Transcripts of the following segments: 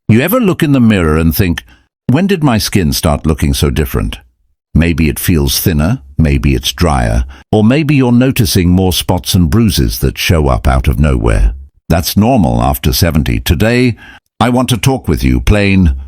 You ever look in the mirror and think, when did my skin start looking so different? Maybe it feels thinner, maybe it's drier, or maybe you're noticing more spots and bruises that show up out of nowhere. That's normal after 70. Today, I want to talk with you plain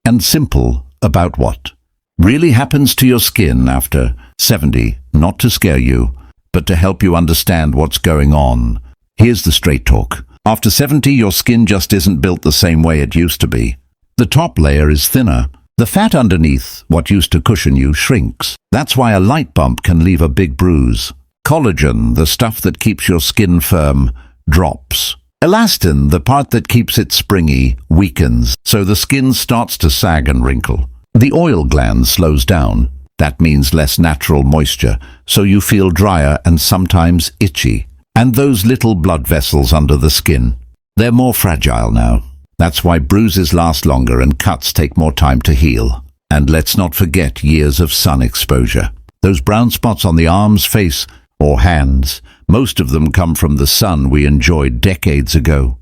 and simple about what really happens to your skin after 70, not to scare you, but to help you understand what's going on. Here's the straight talk. After 70, your skin just isn't built the same way it used to be. The top layer is thinner. The fat underneath, what used to cushion you, shrinks. That's why a light bump can leave a big bruise. Collagen, the stuff that keeps your skin firm, drops. Elastin, the part that keeps it springy, weakens, so the skin starts to sag and wrinkle. The oil gland slows down. That means less natural moisture, so you feel drier and sometimes itchy. And those little blood vessels under the skin, they're more fragile now. That's why bruises last longer and cuts take more time to heal. And let's not forget years of sun exposure. Those brown spots on the arms, face, or hands, most of them come from the sun we enjoyed decades ago.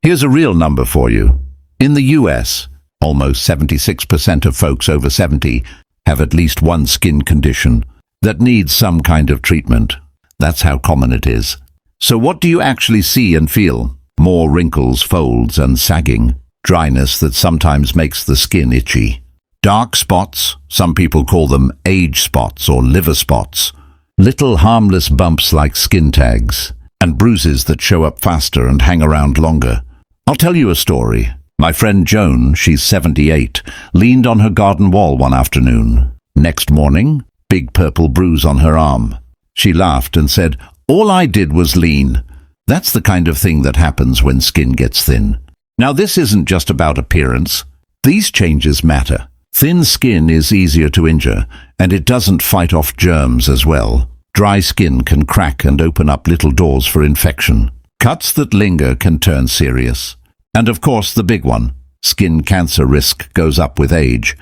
Here's a real number for you. In the US, almost 76% of folks over 70 have at least one skin condition that needs some kind of treatment. That's how common it is. So what do you actually see and feel? More wrinkles, folds, and sagging. Dryness that sometimes makes the skin itchy. Dark spots, some people call them age spots or liver spots. Little harmless bumps like skin tags. And bruises that show up faster and hang around longer. I'll tell you a story. My friend Joan, she's 78, leaned on her garden wall one afternoon. Next morning, big purple bruise on her arm. She laughed and said, "All I did was lean." That's the kind of thing that happens when skin gets thin. Now this isn't just about appearance. These changes matter. Thin skin is easier to injure, and it doesn't fight off germs as well. Dry skin can crack and open up little doors for infection. Cuts that linger can turn serious. And of course the big one, skin cancer risk goes up with age,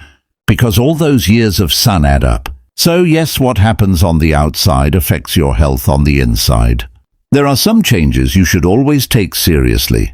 because all those years of sun add up. So yes, what happens on the outside affects your health on the inside. There are some changes you should always take seriously.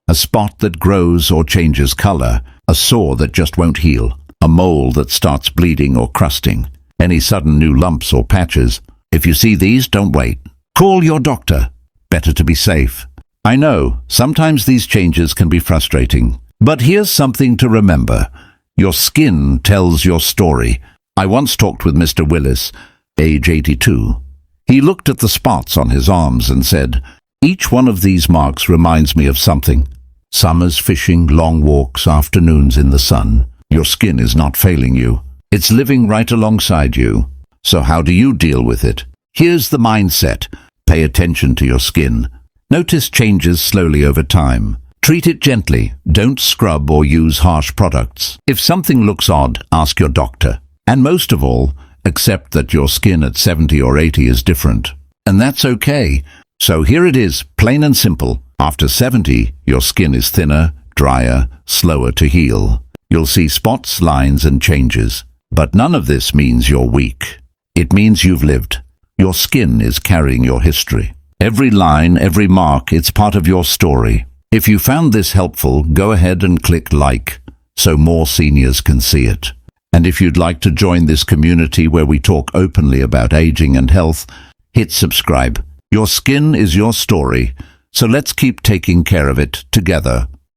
A spot that grows or changes color, a sore that just won't heal, a mole that starts bleeding or crusting, any sudden new lumps or patches. If you see these, don't wait. Call your doctor. Better to be safe. I know, sometimes these changes can be frustrating, but here's something to remember. Your skin tells your story. I once talked with Mr. Willis, age 82. He looked at the spots on his arms and said, "Each one of these marks reminds me of something. Summers, fishing, long walks, afternoons in the sun. Your skin is not failing you. It's living right alongside you. So how do you deal with it? Here's the mindset. Pay attention to your skin. Notice changes slowly over time. Treat it gently. Don't scrub or use harsh products. If something looks odd, ask your doctor. And most of all, accept that your skin at 70 or 80 is different. And that's okay. So here it is, plain and simple. After 70, your skin is thinner, drier, slower to heal. You'll see spots, lines, and changes. But none of this means you're weak. It means you've lived. Your skin is carrying your history. Every line, every mark, it's part of your story. If you found this helpful, go ahead and click like, so more seniors can see it. And if you'd like to join this community where we talk openly about aging and health, hit subscribe. Your skin is your story, so let's keep taking care of it together.